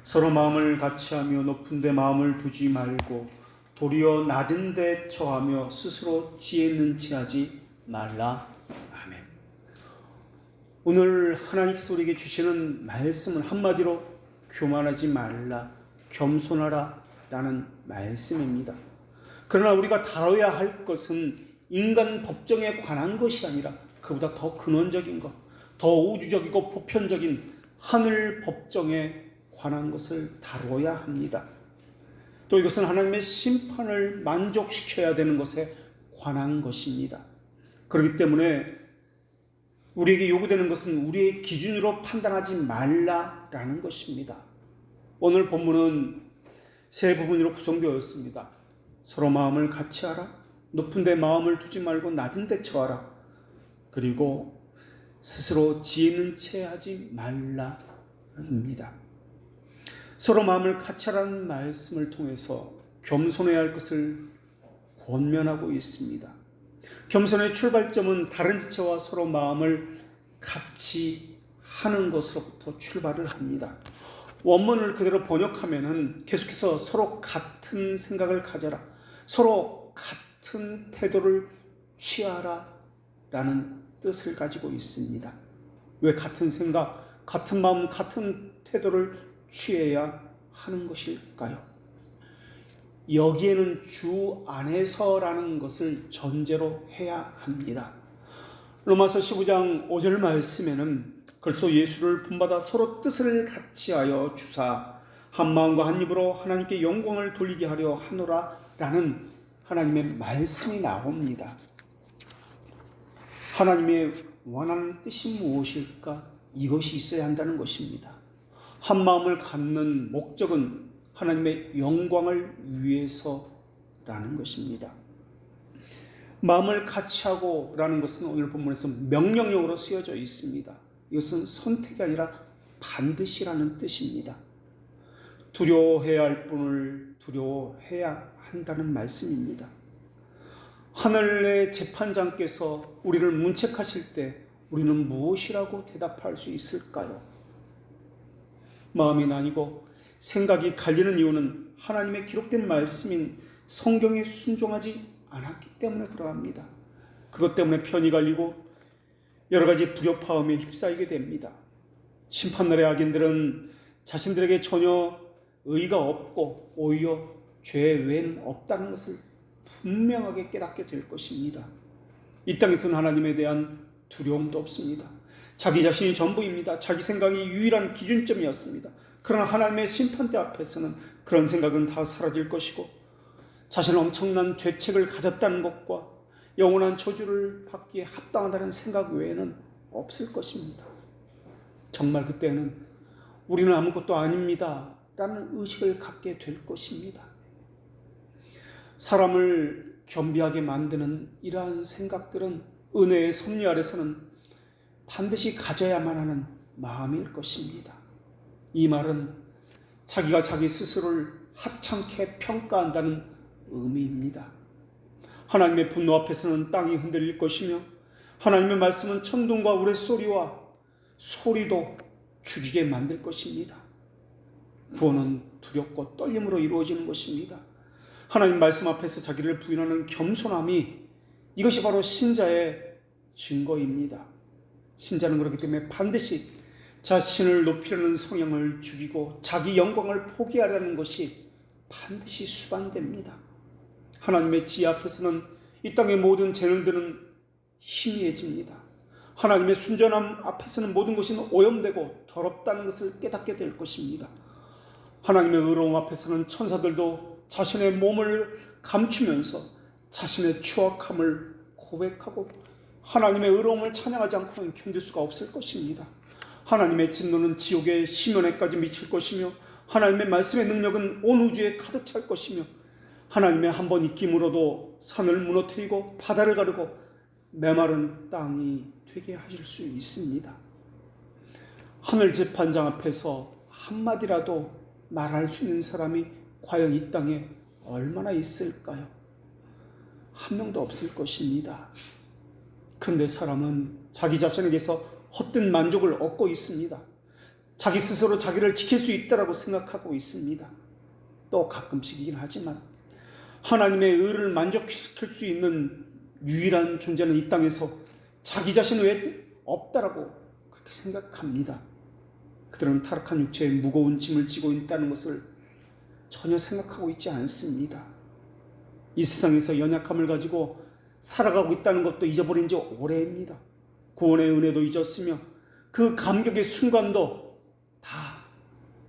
서로 마음을 같이하며 높은 데 마음을 두지 말고 도리어 낮은 데 처하며 스스로 지혜 있는 체하지 말라. 아멘. 오늘 하나님께서 우리에게 주시는 말씀은 한마디로 교만하지 말라, 겸손하라 라는 말씀입니다. 그러나 우리가 다뤄야 할 것은 인간 법정에 관한 것이 아니라 그보다 더 근원적인 것, 더 우주적이고 보편적인 하늘 법정에 관한 것을 다루어야 합니다. 또 이것은 하나님의 심판을 만족시켜야 되는 것에 관한 것입니다. 그렇기 때문에 우리에게 요구되는 것은 우리의 기준으로 판단하지 말라라는 것입니다. 오늘 본문은 세 부분으로 구성되어 있습니다. 서로 마음을 같이 하라, 높은 데 마음을 두지 말고 낮은 데 처하라, 그리고 스스로 지혜 있는 채 하지 말라입니다. 서로 마음을 같이 하라는 말씀을 통해서 겸손해야 할 것을 권면하고 있습니다. 겸손의 출발점은 다른 지체와 서로 마음을 같이 하는 것으로부터 출발을 합니다. 원문을 그대로 번역하면은 계속해서 서로 같은 생각을 가져라, 서로 같은 태도를 취하라 라는 뜻을 가지고 있습니다. 왜 같은 생각, 같은 마음, 같은 태도를 취해야 하는 것일까요? 여기에는 주 안에서라는 것을 전제로 해야 합니다. 로마서 15장 5절 말씀에는 그리스도 예수를 본받아 서로 뜻을 같이하여 주사 한 마음과 한 입으로 하나님께 영광을 돌리게 하려 하노라 라는 하나님의 말씀이 나옵니다. 하나님의 원하는 뜻이 무엇일까? 이것이 있어야 한다는 것입니다. 한 마음을 갖는 목적은 하나님의 영광을 위해서라는 것입니다. 마음을 같이 하고 라는 것은 오늘 본문에서 명령형으로 쓰여져 있습니다. 이것은 선택이 아니라 반드시라는 뜻입니다. 두려워해야 할 분을 두려워해야 한다는 말씀입니다. 하늘의 재판장께서 우리를 문책하실 때 우리는 무엇이라고 대답할 수 있을까요? 마음이 나뉘고 생각이 갈리는 이유는 하나님의 기록된 말씀인 성경에 순종하지 않았기 때문에 그러합니다. 그것 때문에 편이 갈리고 여러 가지 불협화음에 휩싸이게 됩니다. 심판날의 악인들은 자신들에게 전혀 의의가 없고 오히려 죄 외에는 없다는 것을 분명하게 깨닫게 될 것입니다. 이 땅에서는 하나님에 대한 두려움도 없습니다. 자기 자신이 전부입니다. 자기 생각이 유일한 기준점이었습니다. 그러나 하나님의 심판대 앞에서는 그런 생각은 다 사라질 것이고 자신은 엄청난 죄책을 가졌다는 것과 영원한 저주를 받기에 합당하다는 생각 외에는 없을 것입니다. 정말 그때는 우리는 아무것도 아닙니다 라는 의식을 갖게 될 것입니다. 사람을 겸비하게 만드는 이러한 생각들은 은혜의 섭리 아래서는 반드시 가져야만 하는 마음일 것입니다. 이 말은 자기가 자기 스스로를 하찮게 평가한다는 의미입니다. 하나님의 분노 앞에서는 땅이 흔들릴 것이며 하나님의 말씀은 천둥과 우레소리와 소리도 죽이게 만들 것입니다. 구원은 두렵고 떨림으로 이루어지는 것입니다. 하나님 말씀 앞에서 자기를 부인하는 겸손함이 이것이 바로 신자의 증거입니다. 신자는 그렇기 때문에 반드시 자신을 높이려는 성향을 죽이고 자기 영광을 포기하려는 것이 반드시 수반됩니다. 하나님의 지혜 앞에서는 이 땅의 모든 재능들은 희미해집니다. 하나님의 순전함 앞에서는 모든 것이 오염되고 더럽다는 것을 깨닫게 될 것입니다. 하나님의 의로움 앞에서는 천사들도 자신의 몸을 감추면서 자신의 추악함을 고백하고 하나님의 의로움을 찬양하지 않고는 견딜 수가 없을 것입니다. 하나님의 진노는 지옥의 심연에까지 미칠 것이며 하나님의 말씀의 능력은 온 우주에 가득 찰 것이며 하나님의 한 번 입김으로도 산을 무너뜨리고 바다를 가르고 메마른 땅이 되게 하실 수 있습니다. 하늘 재판장 앞에서 한마디라도 말할 수 있는 사람이 과연 이 땅에 얼마나 있을까요? 한 명도 없을 것입니다. 그런데 사람은 자기 자신에게서 헛된 만족을 얻고 있습니다. 자기 스스로 자기를 지킬 수 있다라고 생각하고 있습니다. 또 가끔씩이긴 하지만 하나님의 의를 만족시킬 수 있는 유일한 존재는 이 땅에서 자기 자신 외에 없다라고 그렇게 생각합니다. 그들은 타락한 육체에 무거운 짐을 지고 있다는 것을 전혀 생각하고 있지 않습니다. 이 세상에서 연약함을 가지고 살아가고 있다는 것도 잊어버린 지 오래입니다. 구원의 은혜도 잊었으며 그 감격의 순간도 다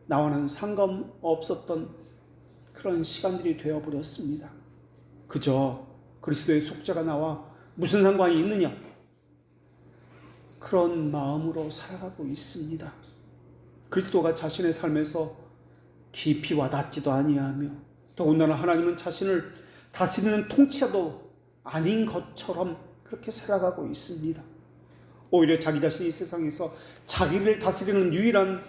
나와는 상관없었던 그런 시간들이 되어버렸습니다. 그저 그리스도의 속죄가 나와 무슨 상관이 있느냐, 그런 마음으로 살아가고 있습니다. 그리스도가 자신의 삶에서 깊이 와닿지도 아니하며 더군다나 하나님은 자신을 다스리는 통치자도 아닌 것처럼 그렇게 살아가고 있습니다. 오히려 자기 자신이 세상에서 자기를 다스리는 유일한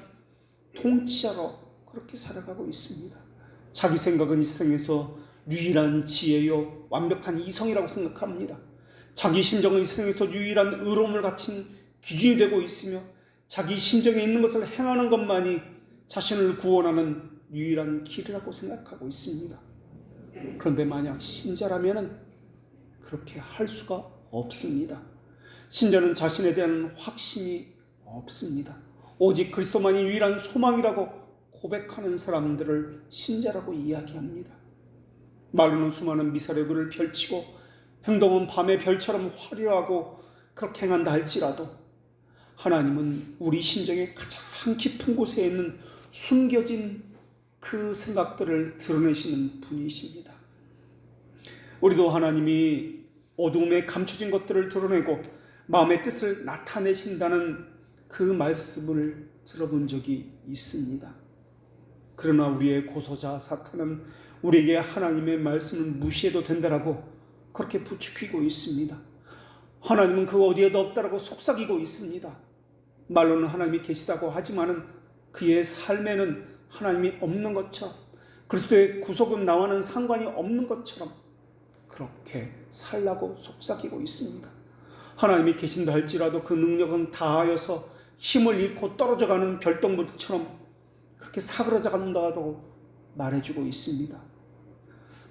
통치자로 그렇게 살아가고 있습니다. 자기 생각은 이 세상에서 유일한 지혜요 완벽한 이성이라고 생각합니다. 자기 심정은 이 세상에서 유일한 의로움을 갖춘 기준이 되고 있으며 자기 심정에 있는 것을 행하는 것만이 자신을 구원하는 유일한 길이라고 생각하고 있습니다. 그런데 만약 신자라면 그렇게 할 수가 없습니다. 신자는 자신에 대한 확신이 없습니다. 오직 그리스도만이 유일한 소망이라고 고백하는 사람들을 신자라고 이야기합니다. 말로는 수많은 미사의 글을 펼치고 행동은 밤의 별처럼 화려하고 그렇게 행한다 할지라도 하나님은 우리 심정의 가장 깊은 곳에 있는 숨겨진 그 생각들을 드러내시는 분이십니다. 우리도 하나님이 어두움에 감춰진 것들을 드러내고 마음의 뜻을 나타내신다는 그 말씀을 들어본 적이 있습니다. 그러나 우리의 고소자 사탄은 우리에게 하나님의 말씀을 무시해도 된다라고 그렇게 부추기고 있습니다. 하나님은 그 어디에도 없다라고 속삭이고 있습니다. 말로는 하나님이 계시다고 하지만은 그의 삶에는 하나님이 없는 것처럼, 그리스도의 구속은 나와는 상관이 없는 것처럼 그렇게 살라고 속삭이고 있습니다. 하나님이 계신다 할지라도 그 능력은 다하여서 힘을 잃고 떨어져가는 별똥별처럼 그렇게 사그러져 간다고 말해주고 있습니다.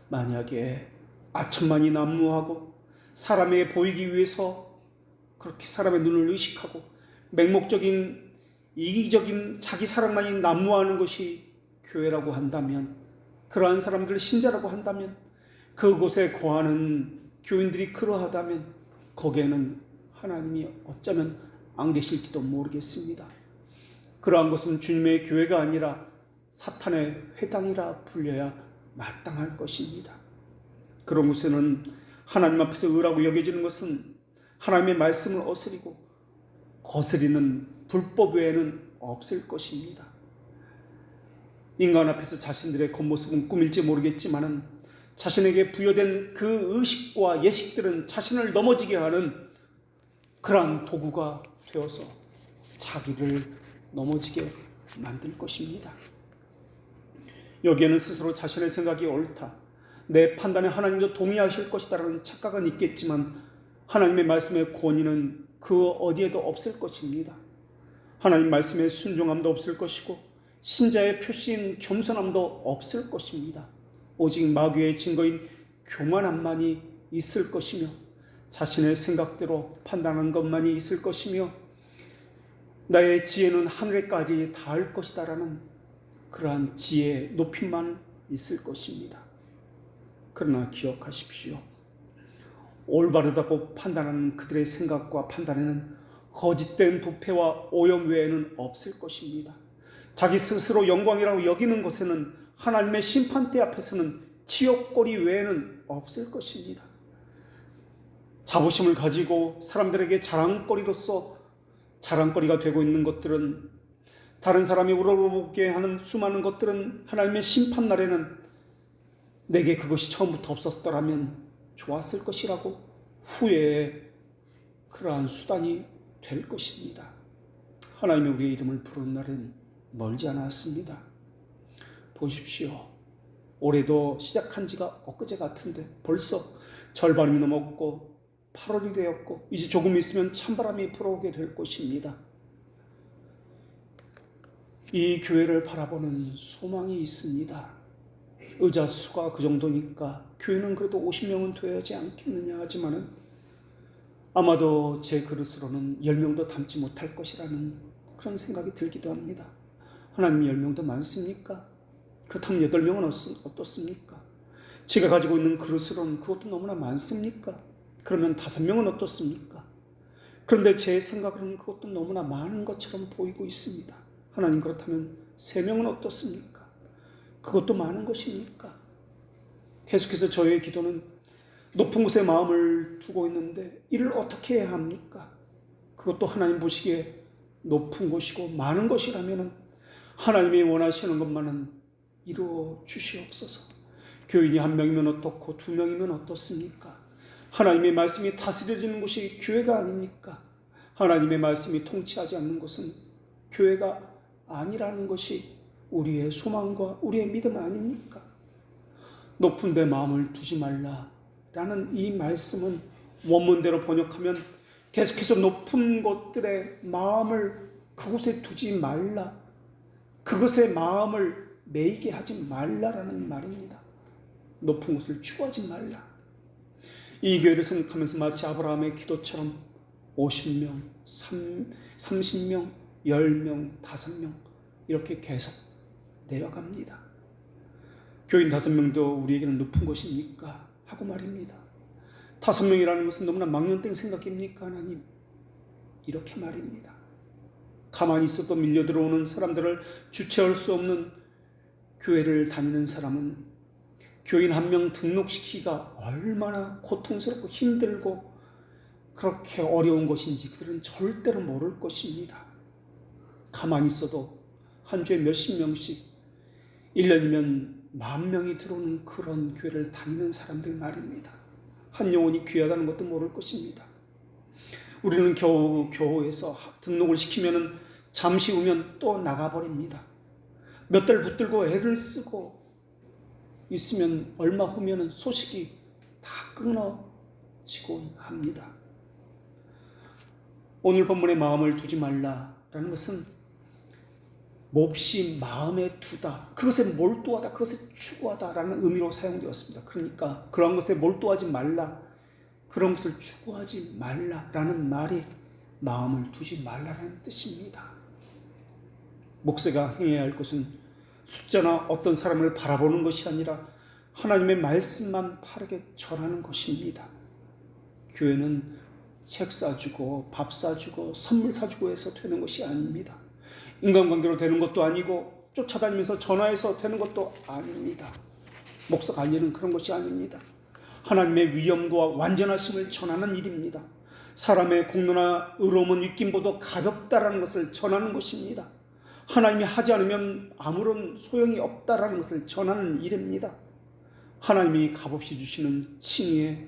만약에 아천만이 난무하고 사람에게 보이기 위해서 그렇게 사람의 눈을 의식하고 맹목적인 이기적인 자기 사랑만이 난무하는 것이 교회라고 한다면, 그러한 사람들을 신자라고 한다면, 그곳에 거하는 교인들이 그러하다면 거기에는 하나님이 어쩌면 안 계실지도 모르겠습니다. 그러한 것은 주님의 교회가 아니라 사탄의 회당이라 불려야 마땅할 것입니다. 그런 곳에는 하나님 앞에서 의라고 여겨지는 것은 하나님의 말씀을 거스리는 불법 외에는 없을 것입니다. 인간 앞에서 자신들의 겉모습은 꾸밀지 모르겠지만 자신에게 부여된 그 의식과 예식들은 자신을 넘어지게 하는 그러한 도구가 되어서 자기를 넘어지게 만들 것입니다. 여기에는 스스로 자신의 생각이 옳다, 내 판단에 하나님도 동의하실 것이다라는 착각은 있겠지만 하나님의 말씀의 권위는 그 어디에도 없을 것입니다. 하나님 말씀에 순종함도 없을 것이고 신자의 표시인 겸손함도 없을 것입니다. 오직 마귀의 증거인 교만함만이 있을 것이며 자신의 생각대로 판단하는 것만이 있을 것이며 나의 지혜는 하늘에까지 닿을 것이다라는 그러한 지혜의 높임만 있을 것입니다. 그러나 기억하십시오. 올바르다고 판단하는 그들의 생각과 판단에는 거짓된 부패와 오염 외에는 없을 것입니다. 자기 스스로 영광이라고 여기는 것에는 하나님의 심판대 앞에서는 지옥골이 외에는 없을 것입니다. 자부심을 가지고 사람들에게 자랑거리가 되고 있는 것들은, 다른 사람이 우러러보게 하는 수많은 것들은 하나님의 심판날에는 내게 그것이 처음부터 없었더라면 좋았을 것이라고 후회의 그러한 수단이 될 것입니다. 하나님의 우리의 이름을 부르는 날은 멀지 않았습니다. 보십시오. 올해도 시작한 지가 엊그제 같은데 벌써 절반이 넘었고 8월이 되었고, 이제 조금 있으면 찬바람이 불어오게 될 것입니다. 이 교회를 바라보는 소망이 있습니다. 의자 수가 그 정도니까 교회는 그래도 50명은 되어야지 않겠느냐 하지만은 아마도 제 그릇으로는 10명도 담지 못할 것이라는 그런 생각이 들기도 합니다. 하나님 10명도 많습니까? 그렇다면 8명은 어떻습니까? 제가 가지고 있는 그릇으로는 그것도 너무나 많습니까? 그러면 5명은 어떻습니까? 그런데 제 생각으로는 그것도 너무나 많은 것처럼 보이고 있습니다. 하나님 그렇다면 3명은 어떻습니까? 그것도 많은 것입니까? 계속해서 저의 기도는 높은 곳에 마음을 두고 있는데 이를 어떻게 해야 합니까? 그것도 하나님 보시기에 높은 것이고 많은 것이라면 하나님이 원하시는 것만은 이루어 주시옵소서. 교인이 1명이면 어떻고 2명이면 어떻습니까? 하나님의 말씀이 다스려지는 곳이 교회가 아닙니까? 하나님의 말씀이 통치하지 않는 곳은 교회가 아니라는 것이 우리의 소망과 우리의 믿음 아닙니까? 높은 데 마음을 두지 말라라는 이 말씀은 원문대로 번역하면 계속해서 높은 곳들의 마음을 그곳에 두지 말라, 그것에 마음을 매이게 하지 말라라는 말입니다. 높은 곳을 추구하지 말라. 이 교회를 생각하면서 마치 아브라함의 기도처럼 50명, 30명, 10명, 5명 이렇게 계속 내려갑니다. 교인 5명도 우리에게는 높은 것입니까? 하고 말입니다. 5명이라는 것은 너무나 망년땡 생각입니까? 하나님, 이렇게 말입니다. 가만히 있어도 밀려들어오는 사람들을 주체할 수 없는 교회를 다니는 사람은 교인 1명 등록시키기가 얼마나 고통스럽고 힘들고 그렇게 어려운 것인지 그들은 절대로 모를 것입니다. 가만히 있어도 한 주에 몇십 명씩 1년이면 10,000명이 들어오는 그런 교회를 다니는 사람들 말입니다. 한 영혼이 귀하다는 것도 모를 것입니다. 우리는 겨우 교회에서 등록을 시키면 잠시 후면 또 나가버립니다. 몇 달 붙들고 애를 쓰고 있으면 얼마 후면 소식이 다 끊어지곤 합니다. 오늘 본문에 마음을 두지 말라라는 것은 몹시 마음에 두다, 그것에 몰두하다, 그것에 추구하다라는 의미로 사용되었습니다. 그러니까 그런 것에 몰두하지 말라, 그런 것을 추구하지 말라라는 말이 마음을 두지 말라라는 뜻입니다. 목사가 행해야 할 것은 숫자나 어떤 사람을 바라보는 것이 아니라 하나님의 말씀만 바르게 전하는 것입니다. 교회는 책 사주고 밥 사주고 선물 사주고 해서 되는 것이 아닙니다. 인간관계로 되는 것도 아니고 쫓아다니면서 전화해서 되는 것도 아닙니다. 목사 관리는 그런 것이 아닙니다. 하나님의 위엄과 완전하심을 전하는 일입니다. 사람의 공로나 의로움은 윗김보다 가볍다라는 것을 전하는 것입니다. 하나님이 하지 않으면 아무런 소용이 없다라는 것을 전하는 일입니다. 하나님이 값없이 주시는 칭의에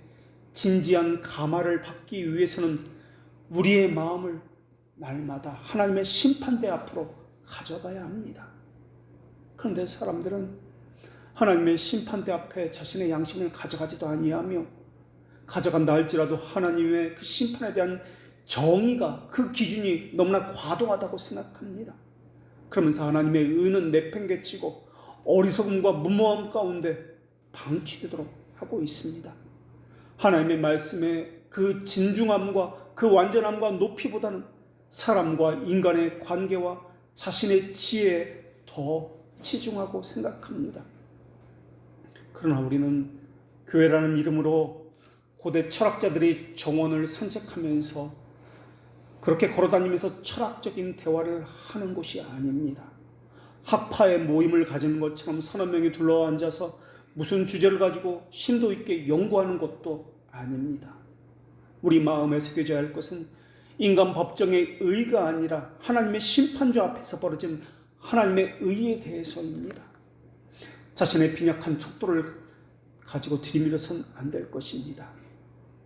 진지한 감화를 받기 위해서는 우리의 마음을 날마다 하나님의 심판대 앞으로 가져가야 합니다. 그런데 사람들은 하나님의 심판대 앞에 자신의 양심을 가져가지도 아니하며, 가져간다 할지라도 하나님의 그 심판에 대한 정의가, 그 기준이 너무나 과도하다고 생각합니다. 그러면서 하나님의 의는 내팽개치고 어리석음과 무모함 가운데 방치되도록 하고 있습니다. 하나님의 말씀의 그 진중함과 그 완전함과 높이보다는 사람과 인간의 관계와 자신의 지혜에 더 치중하고 생각합니다. 그러나 우리는 교회라는 이름으로 고대 철학자들이 정원을 산책하면서 그렇게 걸어다니면서 철학적인 대화를 하는 곳이 아닙니다. 학파의 모임을 가지는 것처럼 서너 명이 둘러앉아서 무슨 주제를 가지고 심도 있게 연구하는 것도 아닙니다. 우리 마음에 새겨져야 할 것은 인간 법정의 의가 아니라 하나님의 심판주 앞에서 벌어진 하나님의 의에 대해서입니다. 자신의 빈약한 척도를 가지고 들이밀어서는 안 될 것입니다.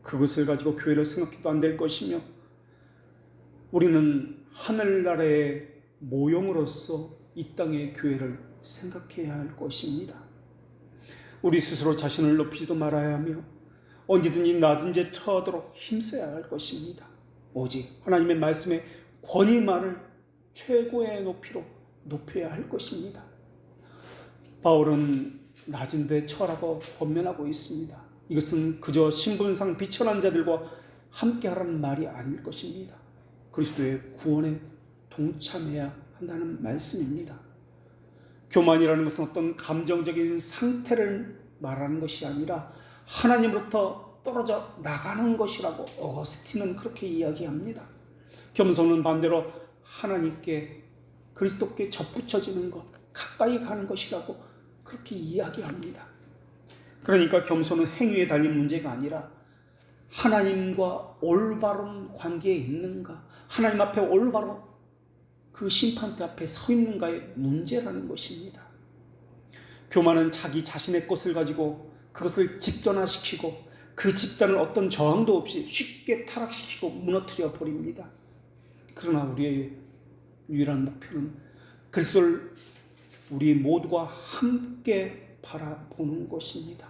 그것을 가지고 교회를 생각해도 안 될 것이며, 우리는 하늘나라의 모형으로서 이 땅의 교회를 생각해야 할 것입니다. 우리 스스로 자신을 높이지도 말아야 하며 언제든지 낮은 죄 처하도록 힘써야 할 것입니다. 오직 하나님의 말씀의 권위만을 최고의 높이로 높여야 할 것입니다. 바울은 낮은 데 처하라고 권면하고 있습니다. 이것은 그저 신분상 비천한 자들과 함께하라는 말이 아닐 것입니다. 그리스도의 구원에 동참해야 한다는 말씀입니다. 교만이라는 것은 어떤 감정적인 상태를 말하는 것이 아니라 하나님으로부터 떨어져 나가는 것이라고 어거스틴은 그렇게 이야기합니다. 겸손은 반대로 하나님께 그리스도께 접붙여지는 것, 가까이 가는 것이라고 그렇게 이야기합니다. 그러니까 겸손은 행위에 달린 문제가 아니라 하나님과 올바른 관계에 있는가, 하나님 앞에 올바로 그 심판대 앞에 서 있는가의 문제라는 것입니다. 교만은 자기 자신의 것을 가지고 그것을 집단화시키고 그 집단을 어떤 저항도 없이 쉽게 타락시키고 무너뜨려 버립니다. 그러나 우리의 유일한 목표는 그리스도를 우리 모두가 함께 바라보는 것입니다.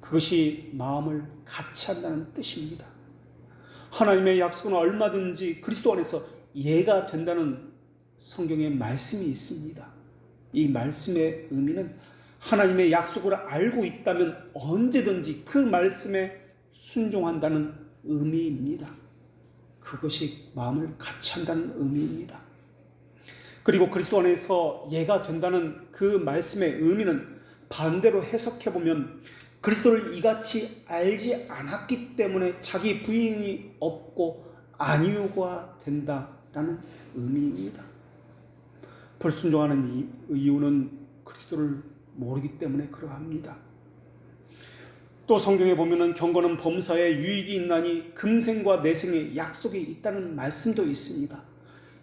그것이 마음을 같이 한다는 뜻입니다. 하나님의 약속은 얼마든지 그리스도 안에서 예가 된다는 성경의 말씀이 있습니다. 이 말씀의 의미는 하나님의 약속을 알고 있다면 언제든지 그 말씀에 순종한다는 의미입니다. 그것이 마음을 같이 한다는 의미입니다. 그리고 그리스도 안에서 예가 된다는 그 말씀의 의미는 반대로 해석해보면 그리스도를 이같이 알지 않았기 때문에 자기 부인이 없고 안위우가 된다라는 의미입니다. 불순종하는 이유는 그리스도를 모르기 때문에 그러합니다. 또 성경에 보면은 경건은 범사에 유익이 있나니 금생과 내생에 약속이 있다는 말씀도 있습니다.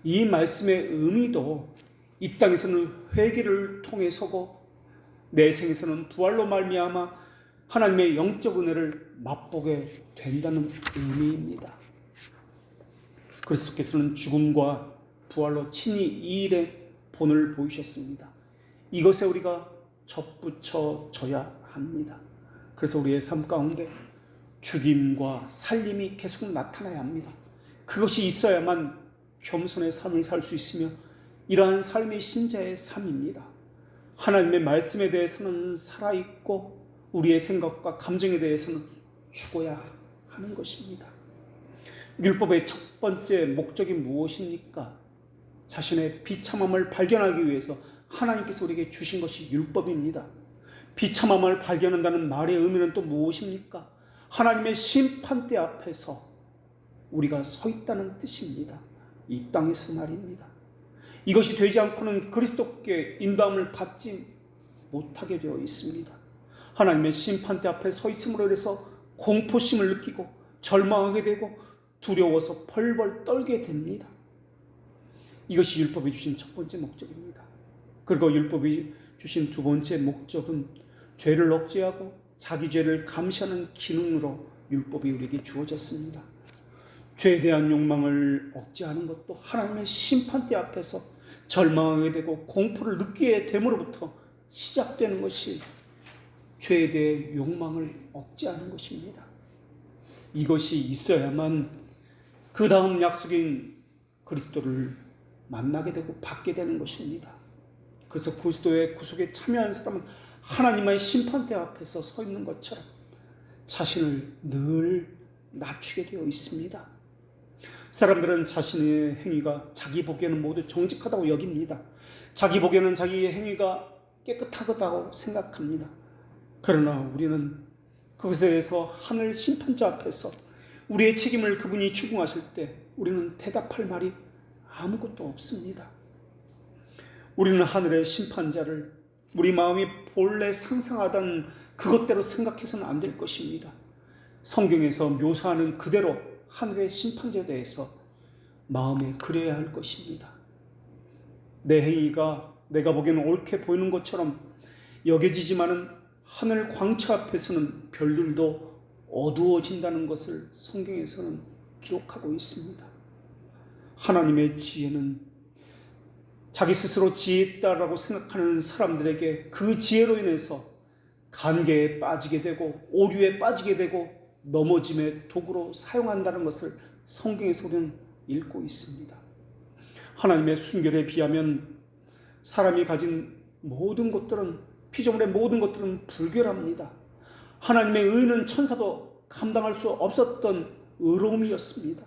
이 말씀의 의미도 이 땅에서는 회개를 통해서고 내생에서는 부활로 말미암아 하나님의 영적 은혜를 맛보게 된다는 의미입니다. 그리스도께서는 죽음과 부활로 친히 이 일에 본을 보이셨습니다. 이것에 우리가 접붙여져야 합니다. 그래서 우리의 삶 가운데 죽임과 살림이 계속 나타나야 합니다. 그것이 있어야만 겸손의 삶을 살 수 있으며 이러한 삶이 신자의 삶입니다. 하나님의 말씀에 대해서는 살아있고 우리의 생각과 감정에 대해서는 죽어야 하는 것입니다. 율법의 첫 번째 목적이 무엇입니까? 자신의 비참함을 발견하기 위해서 하나님께서 우리에게 주신 것이 율법입니다. 비참함을 발견한다는 말의 의미는 또 무엇입니까? 하나님의 심판대 앞에서 우리가 서 있다는 뜻입니다. 이 땅에서 말입니다. 이것이 되지 않고는 그리스도께 인도함을 받지 못하게 되어 있습니다. 하나님의 심판대 앞에 서 있음으로 인해서 공포심을 느끼고 절망하게 되고 두려워서 벌벌 떨게 됩니다. 이것이 율법이 주신 첫 번째 목적입니다. 그리고 율법이 주신 두 번째 목적은 죄를 억제하고 자기 죄를 감시하는 기능으로 율법이 우리에게 주어졌습니다. 죄에 대한 욕망을 억제하는 것도 하나님의 심판대 앞에서 절망하게 되고 공포를 느끼게 됨으로부터 시작되는 것이 죄에 대해 욕망을 억제하는 것입니다. 이것이 있어야만 그 다음 약속인 그리스도를 만나게 되고 받게 되는 것입니다. 그래서 그리스도의 구속에 참여한 사람은 하나님의 심판대 앞에서 서 있는 것처럼 자신을 늘 낮추게 되어 있습니다. 사람들은 자신의 행위가 자기 보기에는 모두 정직하다고 여깁니다. 자기 보기에는 자기의 행위가 깨끗하다고 생각합니다. 그러나 우리는 그것에 대해서 하늘 심판자 앞에서 우리의 책임을 그분이 추궁하실 때 우리는 대답할 말이 아무것도 없습니다. 우리는 하늘의 심판자를 우리 마음이 본래 상상하던 그것대로 생각해서는 안 될 것입니다. 성경에서 묘사하는 그대로 하늘의 심판자에 대해서 마음에 그려야 할 것입니다. 내 행위가 내가 보기에는 옳게 보이는 것처럼 여겨지지만은 하늘 광채 앞에서는 별들도 어두워진다는 것을 성경에서는 기록하고 있습니다. 하나님의 지혜는 자기 스스로 지혜있다라고 생각하는 사람들에게 그 지혜로 인해서 간계에 빠지게 되고 오류에 빠지게 되고 넘어짐의 도구로 사용한다는 것을 성경에서 우리는 읽고 있습니다. 하나님의 순결에 비하면 사람이 가진 모든 것들은, 피조물의 모든 것들은 불결합니다. 하나님의 의는 천사도 감당할 수 없었던 의로움이었습니다.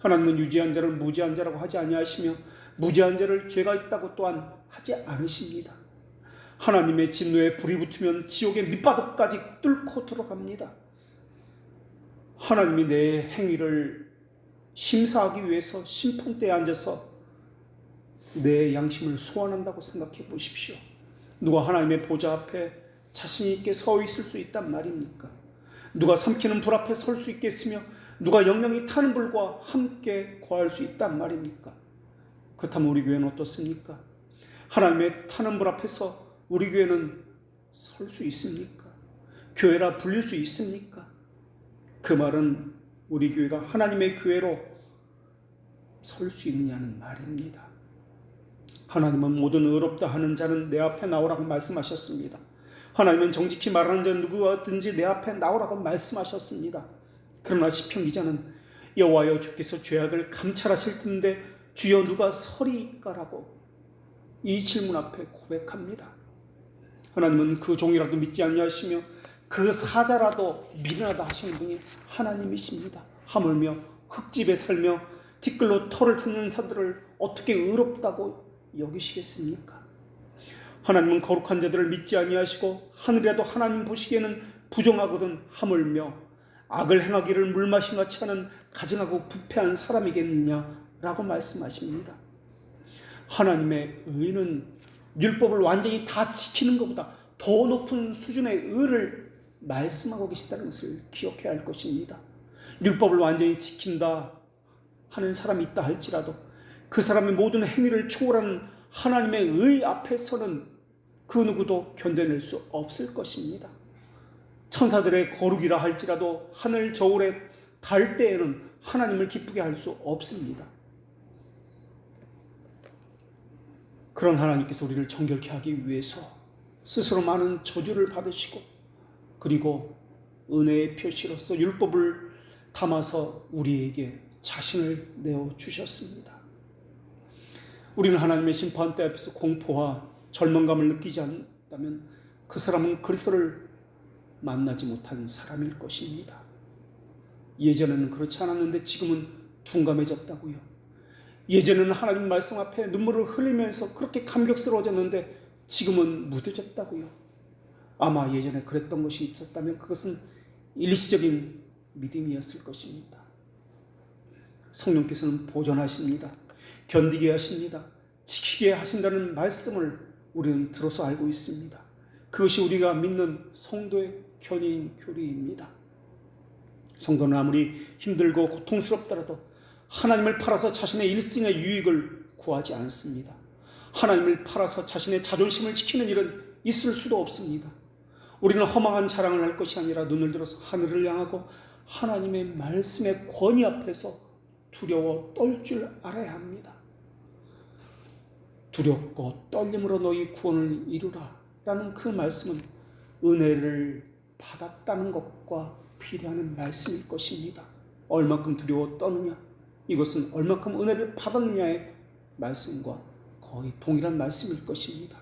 하나님은 유죄한 자를 무죄한 자라고 하지 아니하시며 무죄한 자를 죄가 있다고 또한 하지 않으십니다. 하나님의 진노에 불이 붙으면 지옥의 밑바닥까지 뚫고 들어갑니다. 하나님이 내 행위를 심사하기 위해서 심판대에 앉아서 내 양심을 소환한다고 생각해 보십시오. 누가 하나님의 보좌 앞에 자신 있게 서 있을 수 있단 말입니까? 누가 삼키는 불 앞에 설 수 있겠으며 누가 영영이 타는 불과 함께 거할 수 있단 말입니까? 그렇다면 우리 교회는 어떻습니까? 하나님의 타는 불 앞에서 우리 교회는 설 수 있습니까? 교회라 불릴 수 있습니까? 그 말은 우리 교회가 하나님의 교회로 설 수 있느냐는 말입니다. 하나님은 모든 의롭다 하는 자는 내 앞에 나오라고 말씀하셨습니다. 하나님은 정직히 말하는 자 누구든지 내 앞에 나오라고 말씀하셨습니다. 그러나 시편 기자는 여호와여 주께서 죄악을 감찰하실 텐데 주여 누가 서리까라고 이 질문 앞에 고백합니다. 하나님은 그 종이라도 믿지 아니하시며 그 사자라도 미련하다 하시는 분이 하나님이십니다. 하물며 흙집에 살며 티끌로 털을 뜯는 사들을 어떻게 의롭다고 여기시겠습니까? 하나님은 거룩한 자들을 믿지 아니하시고 하늘이라도 하나님 보시기에는 부정하거든 하물며 악을 행하기를 물마신 같이 하는 가증하고 부패한 사람이겠느냐라고 말씀하십니다. 하나님의 의는 율법을 완전히 다 지키는 것보다 더 높은 수준의 의를 말씀하고 계시다는 것을 기억해야 할 것입니다. 율법을 완전히 지킨다 하는 사람이 있다 할지라도 그 사람의 모든 행위를 초월하는 하나님의 의 앞에서는 그 누구도 견뎌낼 수 없을 것입니다. 천사들의 거룩이라 할지라도 하늘 저울에 달 때에는 하나님을 기쁘게 할 수 없습니다. 그런 하나님께서 우리를 정결케 하기 위해서 스스로 많은 저주를 받으시고 그리고 은혜의 표시로서 율법을 담아서 우리에게 자신을 내어주셨습니다. 우리는 하나님의 심판대 앞에서 공포와 절망감을 느끼지 않다면 그 사람은 그리스도를 만나지 못한 사람일 것입니다. 예전에는 그렇지 않았는데 지금은 둔감해졌다고요. 예전에는 하나님 말씀 앞에 눈물을 흘리면서 그렇게 감격스러워졌는데 지금은 무뎌졌다고요. 아마 예전에 그랬던 것이 있었다면 그것은 일시적인 믿음이었을 것입니다. 성령께서는 보존하십니다. 견디게 하십니다. 지키게 하신다는 말씀을 우리는 들어서 알고 있습니다. 그것이 우리가 믿는 성도의 견인 교리입니다. 성도는 아무리 힘들고 고통스럽더라도 하나님을 팔아서 자신의 일생의 유익을 구하지 않습니다. 하나님을 팔아서 자신의 자존심을 지키는 일은 있을 수도 없습니다. 우리는 허망한 자랑을 할 것이 아니라 눈을 들어서 하늘을 향하고 하나님의 말씀의 권위 앞에서 두려워 떨 줄 알아야 합니다. 두렵고 떨림으로 너희 구원을 이루라 라는 그 말씀은 은혜를 받았다는 것과 비례하는 말씀일 것입니다. 얼마큼 두려워 떠느냐, 이것은 얼마큼 은혜를 받았느냐의 말씀과 거의 동일한 말씀일 것입니다.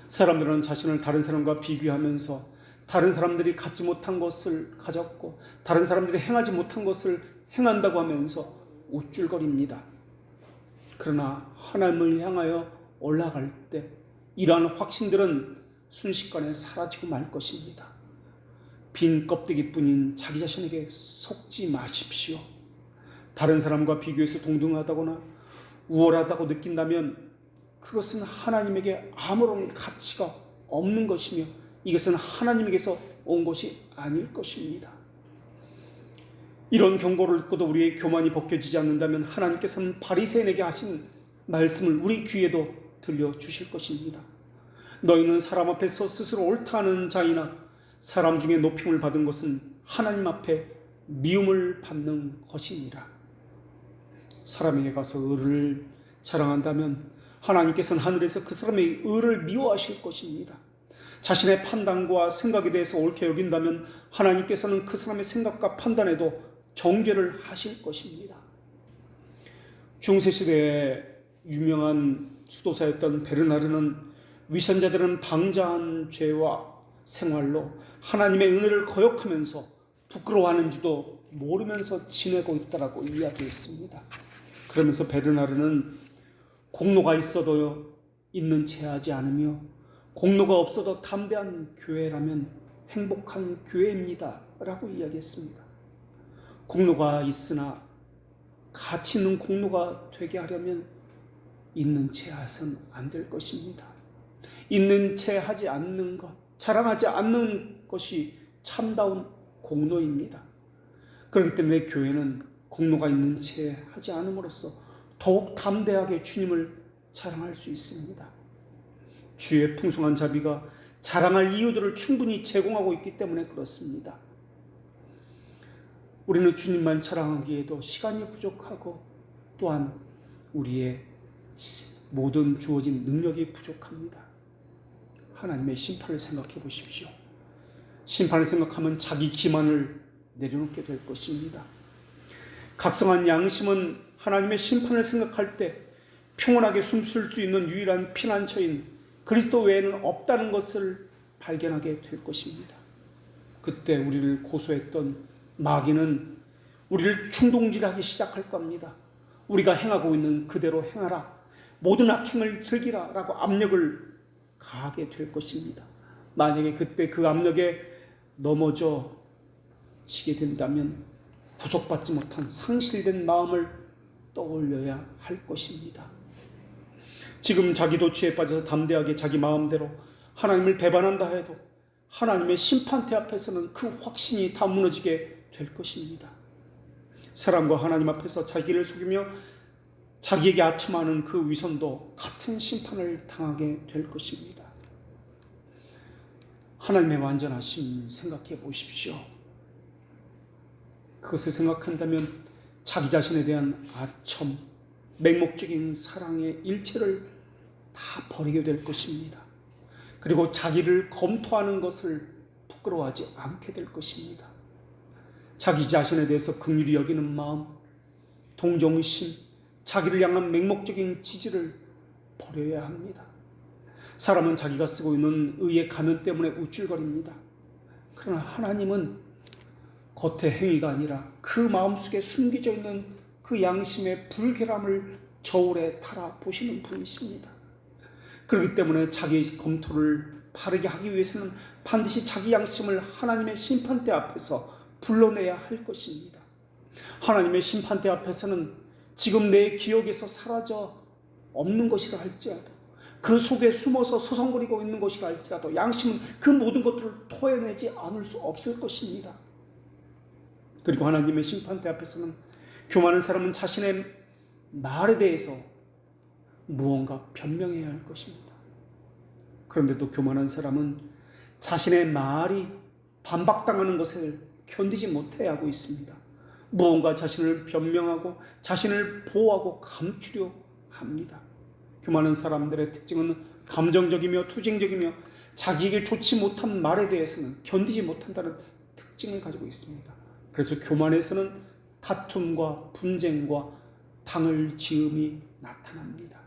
사람들은 자신을 다른 사람과 비교하면서 다른 사람들이 갖지 못한 것을 가졌고 다른 사람들이 행하지 못한 것을 행한다고 하면서 우쭐거립니다. 그러나 하나님을 향하여 올라갈 때 이러한 확신들은 순식간에 사라지고 말 것입니다. 빈 껍데기뿐인 자기 자신에게 속지 마십시오. 다른 사람과 비교해서 동등하다거나 우월하다고 느낀다면 그것은 하나님에게 아무런 가치가 없는 것이며 이것은 하나님에게서 온 것이 아닐 것입니다. 이런 경고를 듣고도 우리의 교만이 벗겨지지 않는다면 하나님께서는 바리새인에게 하신 말씀을 우리 귀에도 들려주실 것입니다. 너희는 사람 앞에서 스스로 옳다 하는 자이나 사람 중에 높임을 받은 것은 하나님 앞에 미움을 받는 것이니라. 사람에게 가서 의를 자랑한다면 하나님께서는 하늘에서 그 사람의 의를 미워하실 것입니다. 자신의 판단과 생각에 대해서 옳게 여긴다면 하나님께서는 그 사람의 생각과 판단에도 정죄를 하실 것입니다. 중세시대에 유명한 수도사였던 베르나르는 위선자들은 방자한 죄와 생활로 하나님의 은혜를 거역하면서 부끄러워하는지도 모르면서 지내고 있다라고 이야기했습니다. 그러면서 베르나르는 공로가 있어도 있는 채 하지 않으며 공로가 없어도 담대한 교회라면 행복한 교회입니다 라고 이야기했습니다. 공로가 있으나 가치 있는 공로가 되게 하려면 있는 채 해서는 안 될 것입니다. 있는 채 하지 않는 것, 자랑하지 않는 것이 참다운 공로입니다. 그렇기 때문에 교회는 공로가 있는 채 하지 않음으로써 더욱 담대하게 주님을 자랑할 수 있습니다. 주의 풍성한 자비가 자랑할 이유들을 충분히 제공하고 있기 때문에 그렇습니다. 우리는 주님만 자랑하기에도 시간이 부족하고 또한 우리의 모든 주어진 능력이 부족합니다. 하나님의 심판을 생각해 보십시오. 심판을 생각하면 자기 기만을 내려놓게 될 것입니다. 각성한 양심은 하나님의 심판을 생각할 때 평온하게 숨쉴 수 있는 유일한 피난처인 그리스도 외에는 없다는 것을 발견하게 될 것입니다. 그때 우리를 고소했던 마귀는 우리를 충동질하기 시작할 겁니다. 우리가 행하고 있는 그대로 행하라, 모든 악행을 즐기라 라고 압력을 가하게 될 것입니다. 만약에 그때 그 압력에 넘어져 지게 된다면 구속받지 못한 상실된 마음을 떠올려야 할 것입니다. 지금 자기도 죄에 빠져서 담대하게 자기 마음대로 하나님을 배반한다 해도 하나님의 심판대 앞에서는 그 확신이 다 무너지게 될 것입니다. 사람과 하나님 앞에서 자기를 속이며 자기에게 아첨하는 그 위선도 같은 심판을 당하게 될 것입니다. 하나님의 완전하심 생각해 보십시오. 그것을 생각한다면 자기 자신에 대한 아첨, 맹목적인 사랑의 일체를 다 버리게 될 것입니다. 그리고 자기를 검토하는 것을 부끄러워하지 않게 될 것입니다. 자기 자신에 대해서 긍휼히 여기는 마음, 동정심, 자기를 향한 맹목적인 지지를 버려야 합니다. 사람은 자기가 쓰고 있는 의의 가면 때문에 우쭐거립니다. 그러나 하나님은 겉의 행위가 아니라 그 마음속에 숨겨져 있는 그 양심의 불결함을 저울에 달아 보시는 분이십니다. 그렇기 때문에 자기 검토를 바르게 하기 위해서는 반드시 자기 양심을 하나님의 심판대 앞에서 불러내야 할 것입니다. 하나님의 심판대 앞에서는 지금 내 기억에서 사라져 없는 것이라 할지라도, 그 속에 숨어서 서성거리고 있는 것이라 할지라도 양심은 그 모든 것들을 토해내지 않을 수 없을 것입니다. 그리고 하나님의 심판대 앞에서는 교만한 사람은 자신의 말에 대해서 무언가 변명해야 할 것입니다. 그런데도 교만한 사람은 자신의 말이 반박당하는 것을 견디지 못해 하고 있습니다. 무언가 자신을 변명하고 자신을 보호하고 감추려 합니다. 교만한 사람들의 특징은 감정적이며 투쟁적이며 자기에게 좋지 못한 말에 대해서는 견디지 못한다는 특징을 가지고 있습니다. 그래서 교만에서는 다툼과 분쟁과 당을 지음이 나타납니다.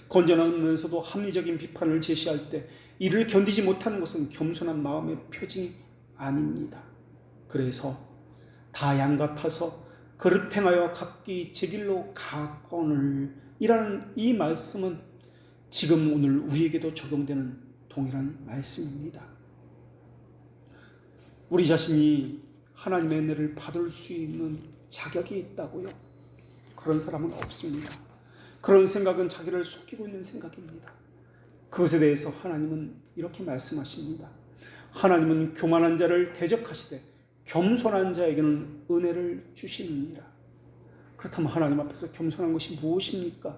건전하면서도 합리적인 비판을 제시할 때 이를 견디지 못하는 것은 겸손한 마음의 표징이 아닙니다. 그래서 다 양 같아서 그릇 행하여 각기 제 길로 가거늘 이라는 이 말씀은 지금 오늘 우리에게도 적용되는 동일한 말씀입니다. 우리 자신이 하나님의 은혜를 받을 수 있는 자격이 있다고요? 그런 사람은 없습니다. 그런 생각은 자기를 속이고 있는 생각입니다. 그것에 대해서 하나님은 이렇게 말씀하십니다. 하나님은 교만한 자를 대적하시되 겸손한 자에게는 은혜를 주시느니라. 그렇다면 하나님 앞에서 겸손한 것이 무엇입니까?